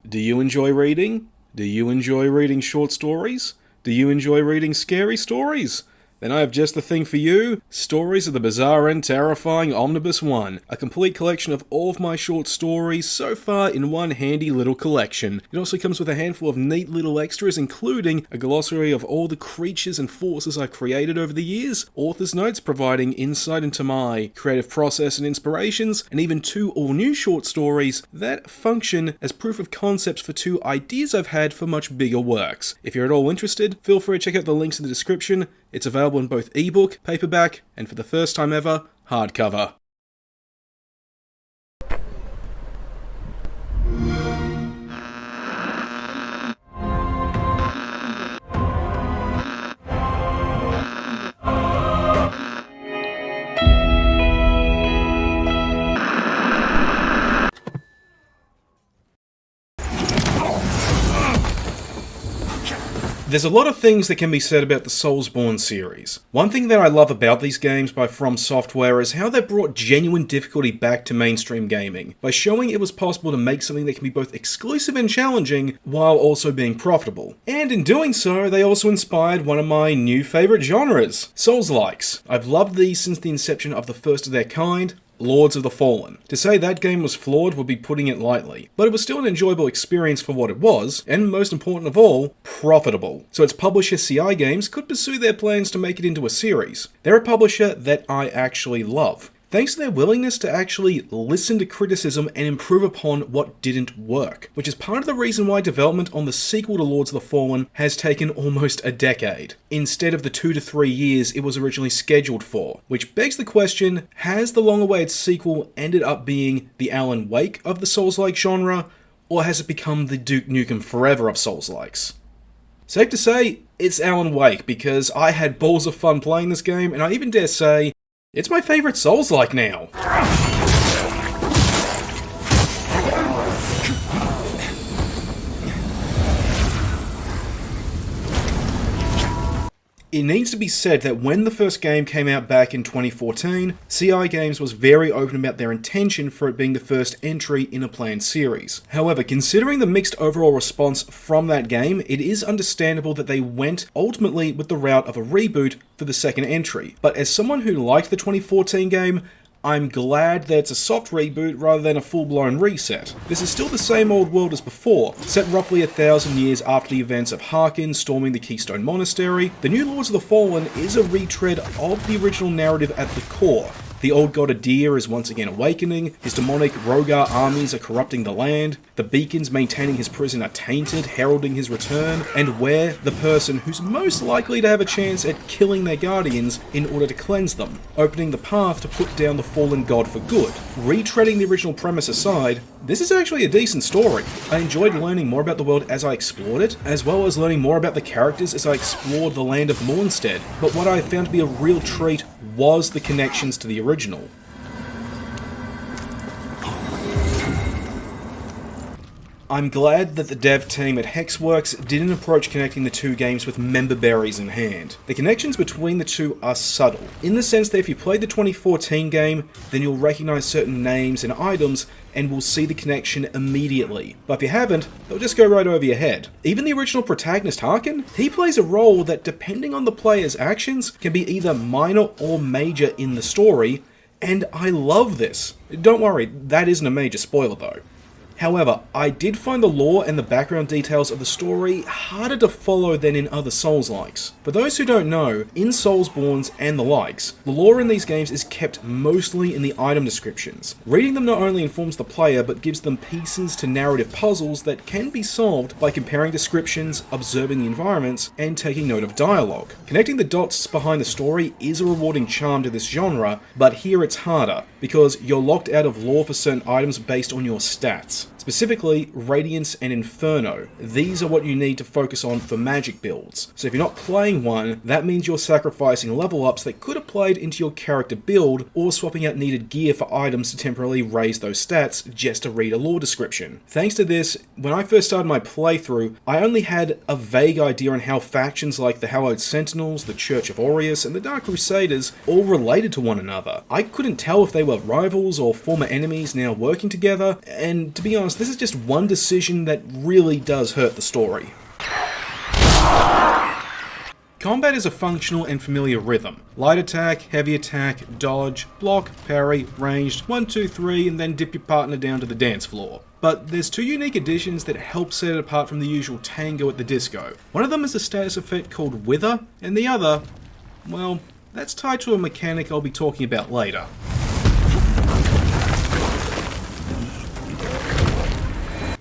Do you enjoy reading? Do you enjoy reading short stories? Do you enjoy reading scary stories? Then I have just the thing for you. Stories of the Bizarre and Terrifying Omnibus 1, a complete collection of all of my short stories so far in one handy little collection. It also comes with a handful of neat little extras, including a glossary of all the creatures and forces I've created over the years, author's notes providing insight into my creative process and inspirations, and even 2 all-new short stories that function as proof of concepts for 2 ideas I've had for much bigger works. If you're at all interested, feel free to check out the links in the description. It's available in both ebook, paperback, and for the first time ever, hardcover. There's a lot of things that can be said about the Soulsborne series. One thing that I love about these games by From Software is how they brought genuine difficulty back to mainstream gaming, by showing it was possible to make something that can be both exclusive and challenging, while also being profitable. And in doing so, they also inspired one of my new favourite genres, Souls-likes. I've loved these since the inception of the first of their kind, Lords of the Fallen. To say that game was flawed would be putting it lightly, but it was still an enjoyable experience for what it was, and most important of all, profitable. So its publisher CI Games could pursue their plans to make it into a series. They're a publisher that I actually love, thanks to their willingness to actually listen to criticism and improve upon what didn't work, which is part of the reason why development on the sequel to Lords of the Fallen has taken almost a decade, instead of the 2 to 3 years it was originally scheduled for. Which begs the question, has the long-awaited sequel ended up being the Alan Wake of the Souls-like genre, or has it become the Duke Nukem Forever of Souls-likes? Safe to say, it's Alan Wake, because I had balls of fun playing this game, and I even dare say, it's my favourite Souls-like now. It needs to be said that when the first game came out back in 2014, CI Games was very open about their intention for it being the first entry in a planned series. However, considering the mixed overall response from that game, it is understandable that they went ultimately with the route of a reboot for the second entry. But as someone who liked the 2014 game, I'm glad that it's a soft reboot rather than a full-blown reset. This is still the same old world as before, set roughly 1,000 years after the events of Harkon storming the Keystone Monastery. The new Lords of the Fallen is a retread of the original narrative at the core. The old god Adir is once again awakening, his demonic Rogar armies are corrupting the land, the beacons maintaining his prison are tainted, heralding his return, and we're the person who's most likely to have a chance at killing their guardians in order to cleanse them, opening the path to put down the fallen god for good. Retreading the original premise aside, this is actually a decent story. I enjoyed learning more about the world as I explored it, as well as learning more about the characters as I explored the land of Mornstead, but what I found to be a real treat was the connections to the original. I'm glad that the dev team at Hexworks didn't approach connecting the 2 games with member berries in hand. The connections between the 2 are subtle, in the sense that if you played the 2014 game, then you'll recognise certain names and items and will see the connection immediately. But if you haven't, they'll just go right over your head. Even the original protagonist Harkon, he plays a role that, depending on the player's actions, can be either minor or major in the story, and I love this. Don't worry, that isn't a major spoiler though. However, I did find the lore and the background details of the story harder to follow than in other Souls-likes. For those who don't know, in Soulsborne and the likes, the lore in these games is kept mostly in the item descriptions. Reading them not only informs the player, but gives them pieces to narrative puzzles that can be solved by comparing descriptions, observing the environments, and taking note of dialogue. Connecting the dots behind the story is a rewarding charm to this genre, but here it's harder, because you're locked out of lore for certain items based on your stats. Specifically, Radiance and Inferno. These are what you need to focus on for magic builds. So if you're not playing one, that means you're sacrificing level ups that could have played into your character build, or swapping out needed gear for items to temporarily raise those stats just to read a lore description. Thanks to this, when I first started my playthrough, I only had a vague idea on how factions like the Hallowed Sentinels, the Church of Aureus, and the Dark Crusaders all related to one another. I couldn't tell if they were rivals or former enemies now working together, and to be honest, honest, this is just one decision that really does hurt the story. Combat is a functional and familiar rhythm. Light attack, heavy attack, dodge, block, parry, ranged, 1, 2, 3, and then dip your partner down to the dance floor. But there's two unique additions that help set it apart from the usual tango at the disco. One of them is a status effect called Wither, and the other, well, that's tied to a mechanic I'll be talking about later.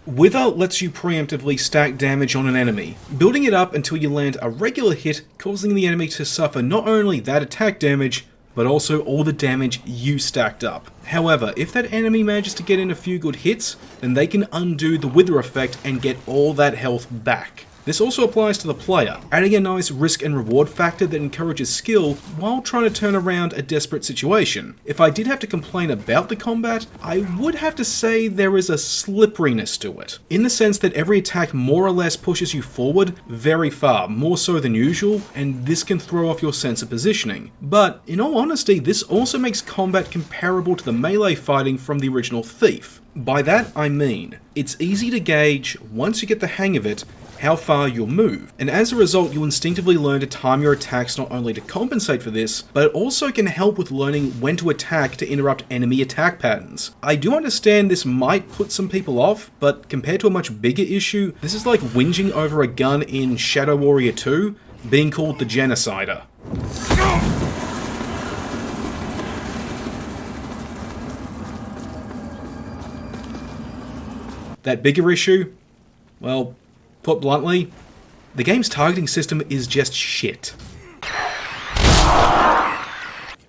Wither lets you preemptively stack damage on an enemy, building it up until you land a regular hit, causing the enemy to suffer not only that attack damage, but also all the damage you stacked up. However, if that enemy manages to get in a few good hits, then they can undo the Wither effect and get all that health back. This also applies to the player, adding a nice risk and reward factor that encourages skill while trying to turn around a desperate situation. If I did have to complain about the combat, I would have to say there is a slipperiness to it, in the sense that every attack more or less pushes you forward very far, more so than usual, and this can throw off your sense of positioning. But in all honesty, this also makes combat comparable to the melee fighting from the original Thief. By that I mean, it's easy to gauge, once you get the hang of it, how far you'll move, and as a result you instinctively learn to time your attacks not only to compensate for this, but it also can help with learning when to attack to interrupt enemy attack patterns. I do understand this might put some people off, but compared to a much bigger issue, this is like whinging over a gun in Shadow Warrior 2 being called the Genocider. That bigger issue? Well, put bluntly, the game's targeting system is just shit.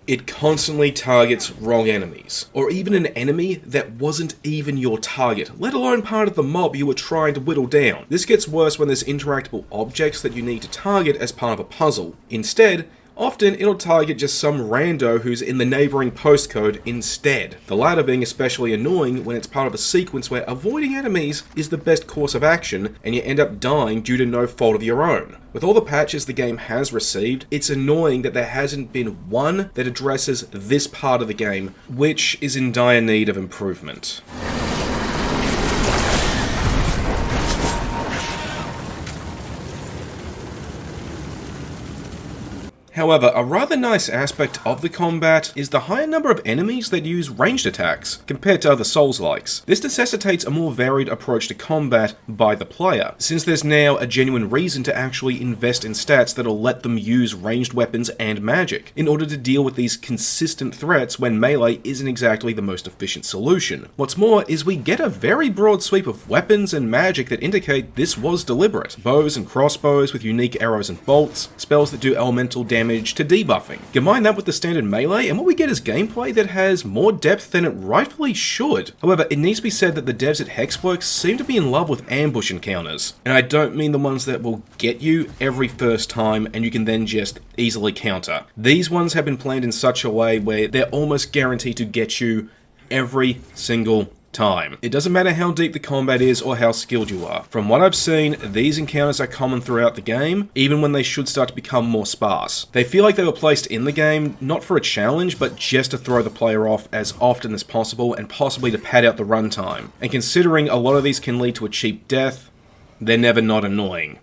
It constantly targets wrong enemies, or even an enemy that wasn't even your target, let alone part of the mob you were trying to whittle down. This gets worse when there's interactable objects that you need to target as part of a puzzle. Instead, often it'll target just some rando who's in the neighbouring postcode instead. The latter being especially annoying when it's part of a sequence where avoiding enemies is the best course of action and you end up dying due to no fault of your own. With all the patches the game has received, it's annoying that there hasn't been one that addresses this part of the game, which is in dire need of improvement. However, a rather nice aspect of the combat is the higher number of enemies that use ranged attacks, compared to other Souls-likes. This necessitates a more varied approach to combat by the player, since there's now a genuine reason to actually invest in stats that'll let them use ranged weapons and magic, in order to deal with these consistent threats when melee isn't exactly the most efficient solution. What's more is we get a very broad sweep of weapons and magic that indicate this was deliberate. Bows and crossbows with unique arrows and bolts, spells that do elemental damage to debuffing. Combine that with the standard melee and what we get is gameplay that has more depth than it rightfully should. However, it needs to be said that the devs at Hexworks seem to be in love with ambush encounters. And I don't mean the ones that will get you every first time and you can then just easily counter. These ones have been planned in such a way where they're almost guaranteed to get you every single time. It doesn't matter how deep the combat is or how skilled you are. From what I've seen, these encounters are common throughout the game, even when they should start to become more sparse. They feel like they were placed in the game, not for a challenge, but just to throw the player off as often as possible and possibly to pad out the runtime. And considering a lot of these can lead to a cheap death, they're never not annoying.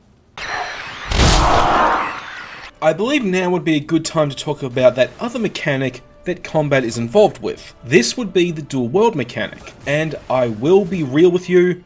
I believe now would be a good time to talk about that other mechanic that combat is involved with. This would be the dual world mechanic, and I will be real with you,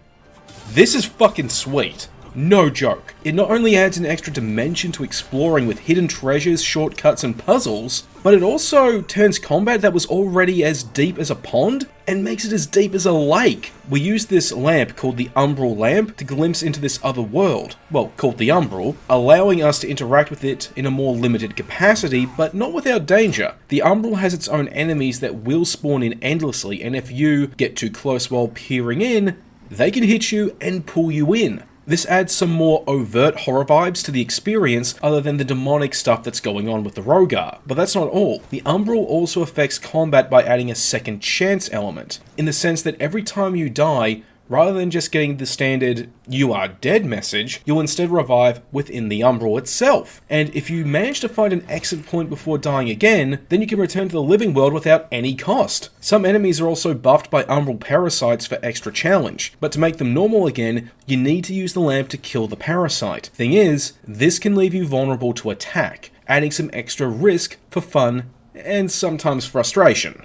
this is fucking sweet. No joke. It not only adds an extra dimension to exploring with hidden treasures, shortcuts, and puzzles, but it also turns combat that was already as deep as a pond and makes it as deep as a lake. We use this lamp called the Umbral Lamp to glimpse into this other world, well, called the Umbral, allowing us to interact with it in a more limited capacity, but not without danger. The Umbral has its own enemies that will spawn in endlessly, and if you get too close while peering in, they can hit you and pull you in. This adds some more overt horror vibes to the experience other than the demonic stuff that's going on with the Rogar. But that's not all. The Umbral also affects combat by adding a second chance element, in the sense that every time you die, Rather than just getting the standard "you are dead" message, you'll instead revive within the umbral itself. And if you manage to find an exit point before dying again, then you can return to the living world without any cost. Some enemies are also buffed by umbral parasites for extra challenge, but to make them normal again, you need to use the lamp to kill the parasite. Thing is, this can leave you vulnerable to attack, adding some extra risk for fun and sometimes frustration.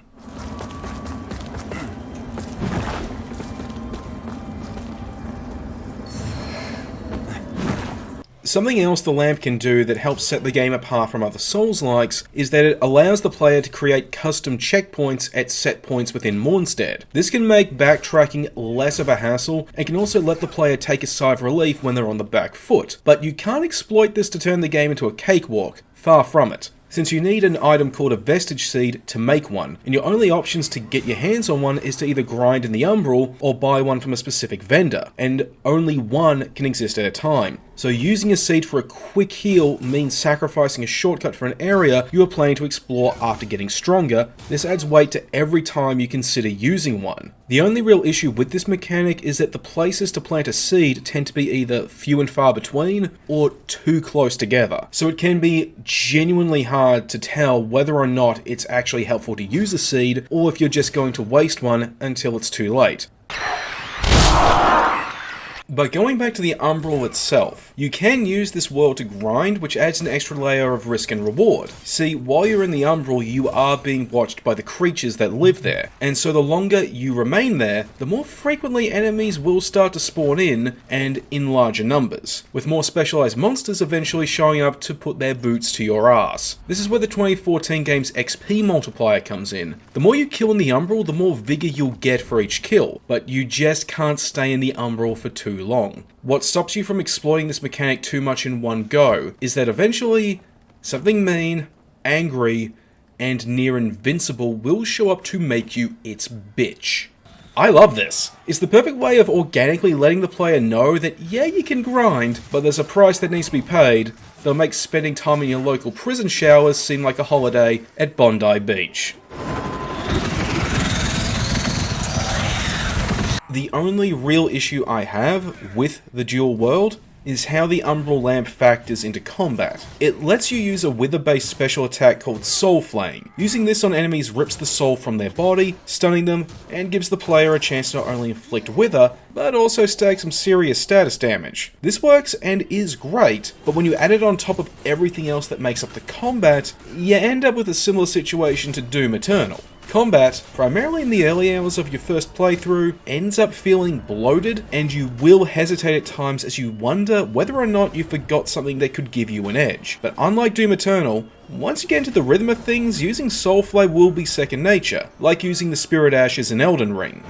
Something else the lamp can do that helps set the game apart from other Souls-likes is that it allows the player to create custom checkpoints at set points within Mornstead. This can make backtracking less of a hassle and can also let the player take a sigh of relief when they're on the back foot, but you can't exploit this to turn the game into a cakewalk, far from it, since you need an item called a Vestige Seed to make one, and your only options to get your hands on one is to either grind in the Umbral or buy one from a specific vendor, and only one can exist at a time. So using a seed for a quick heal means sacrificing a shortcut for an area you are planning to explore after getting stronger. This adds weight to every time you consider using one. The only real issue with this mechanic is that the places to plant a seed tend to be either few and far between or too close together. So it can be genuinely hard to tell whether or not it's actually helpful to use a seed or if you're just going to waste one until it's too late. But going back to the Umbral itself, you can use this world to grind, which adds an extra layer of risk and reward. See, while you're in the Umbral, you are being watched by the creatures that live there, and so the longer you remain there, the more frequently enemies will start to spawn in, and in larger numbers, with more specialized monsters eventually showing up to put their boots to your ass. This is where the 2014 game's XP multiplier comes in. The more you kill in the Umbral, the more vigor you'll get for each kill, but you just can't stay in the Umbral for too long. What stops you from exploiting this mechanic too much in one go is that eventually something mean, angry, and near invincible will show up to make you its bitch. I love this. It's the perfect way of organically letting the player know that yeah, you can grind, but there's a price that needs to be paid. They'll make spending time in your local prison showers seem like a holiday at Bondi Beach. The only real issue I have with the dual world is how the Umbral Lamp factors into combat. It lets you use a wither-based special attack called Soul Flame. Using this on enemies rips the soul from their body, stunning them, and gives the player a chance to not only inflict wither, but also stack some serious status damage. This works and is great, but when you add it on top of everything else that makes up the combat, you end up with a similar situation to Doom Eternal. Combat, primarily in the early hours of your first playthrough, ends up feeling bloated, and you will hesitate at times as you wonder whether or not you forgot something that could give you an edge. But unlike Doom Eternal, once you get into the rhythm of things, using Soul Flame will be second nature, like using the Spirit Ashes in Elden Ring.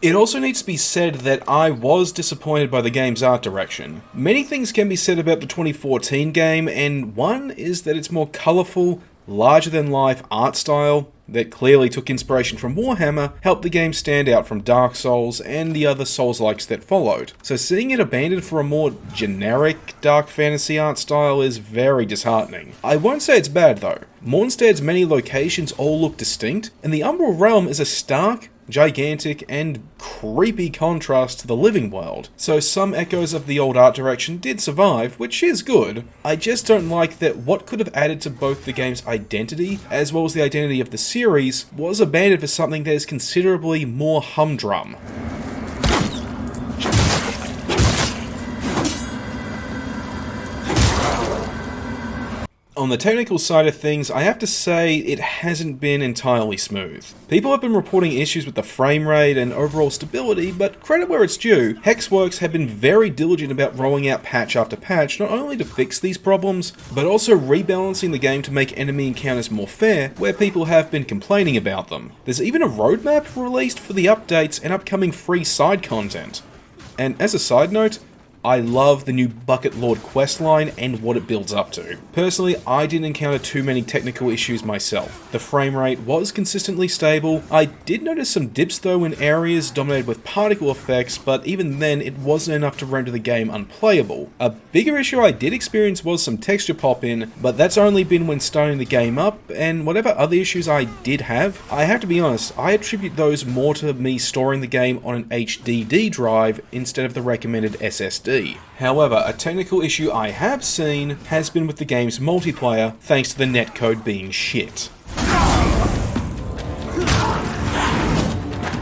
It also needs to be said that I was disappointed by the game's art direction. Many things can be said about the 2014 game, and one is that its more colourful, larger-than-life art style that clearly took inspiration from Warhammer helped the game stand out from Dark Souls and the other Souls-likes that followed. So seeing it abandoned for a more generic dark fantasy art style is very disheartening. I won't say it's bad though. Mornstead's many locations all look distinct, and the Umbral Realm is a stark, gigantic, and creepy contrast to the living world. So some echoes of the old art direction did survive, which is good. I just don't like that what could have added to both the game's identity, as well as the identity of the series, was abandoned for something that is considerably more humdrum. On the technical side of things, I have to say it hasn't been entirely smooth. People have been reporting issues with the frame rate and overall stability, but credit where it's due, Hexworks have been very diligent about rolling out patch after patch, not only to fix these problems, but also rebalancing the game to make enemy encounters more fair, where people have been complaining about them. There's even a roadmap released for the updates and upcoming free side content. And as a side note, I love the new Bucket Lord questline and what it builds up to. Personally, I didn't encounter too many technical issues myself. The frame rate was consistently stable. I did notice some dips though in areas dominated with particle effects, but even then it wasn't enough to render the game unplayable. A bigger issue I did experience was some texture pop-in, but that's only been when starting the game up, and whatever other issues I did have, I have to be honest, I attribute those more to me storing the game on an HDD drive instead of the recommended SSD. However, a technical issue I have seen has been with the game's multiplayer, thanks to the netcode being shit.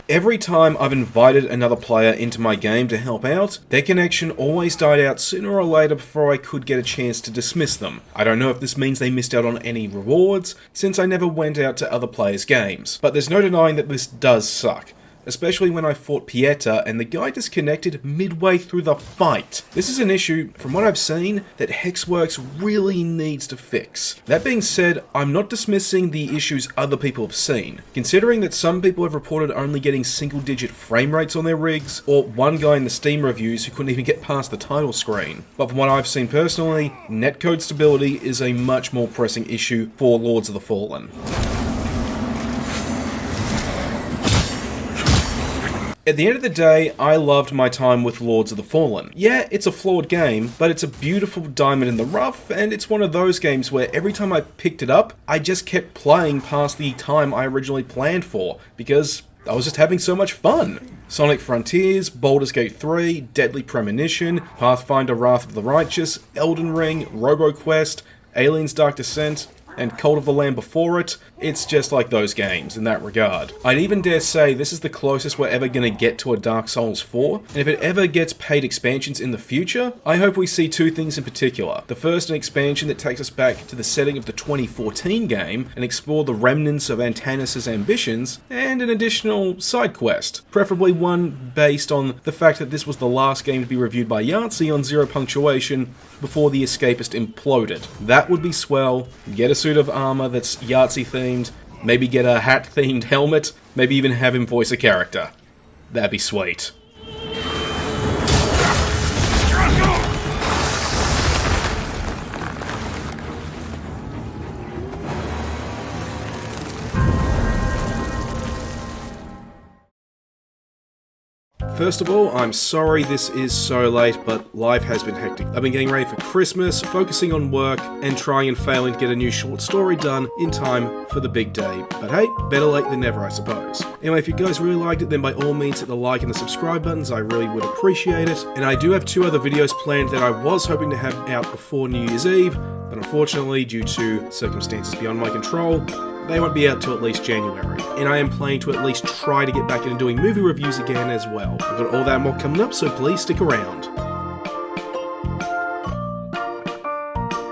Every time I've invited another player into my game to help out, their connection always died out sooner or later before I could get a chance to dismiss them. I don't know if this means they missed out on any rewards, since I never went out to other players' games, but there's no denying that this does suck. Especially when I fought Pieta and the guy disconnected midway through the fight. This is an issue, from what I've seen, that Hexworks really needs to fix. That being said, I'm not dismissing the issues other people have seen, considering that some people have reported only getting single-digit frame rates on their rigs, or one guy in the Steam reviews who couldn't even get past the title screen. But from what I've seen personally, netcode stability is a much more pressing issue for Lords of the Fallen. At the end of the day, I loved my time with Lords of the Fallen. Yeah, it's a flawed game, but it's a beautiful diamond in the rough, and it's one of those games where every time I picked it up, I just kept playing past the time I originally planned for, because I was just having so much fun. Sonic Frontiers, Baldur's Gate 3, Deadly Premonition, Pathfinder Wrath of the Righteous, Elden Ring, RoboQuest, Aliens Dark Descent, and Cult of the Lamb before it, it's just like those games in that regard. I'd even dare say this is the closest we're ever going to get to a Dark Souls 4, and if it ever gets paid expansions in the future, I hope we see two things in particular. The first, an expansion that takes us back to the setting of the 2014 game and explore the remnants of Antanas' ambitions, and an additional side quest, preferably one based on the fact that this was the last game to be reviewed by Yahtzee on zero punctuation before the Escapist imploded. That would be swell. Get a suit of armor that's Yahtzee themed, maybe get a hat themed helmet, maybe even have him voice a character. That'd be sweet. First of all, I'm sorry this is so late, but life has been hectic. I've been getting ready for Christmas, focusing on work, and trying and failing to get a new short story done in time for the big day. But hey, better late than never, I suppose. Anyway, if you guys really liked it, then by all means hit the like and the subscribe buttons, I really would appreciate it. And I do have 2 other videos planned that I was hoping to have out before New Year's Eve, but unfortunately, due to circumstances beyond my control, they won't be out till at least January. And I am planning to at least try to get back into doing movie reviews again as well. I've got all that more coming up, so please stick around.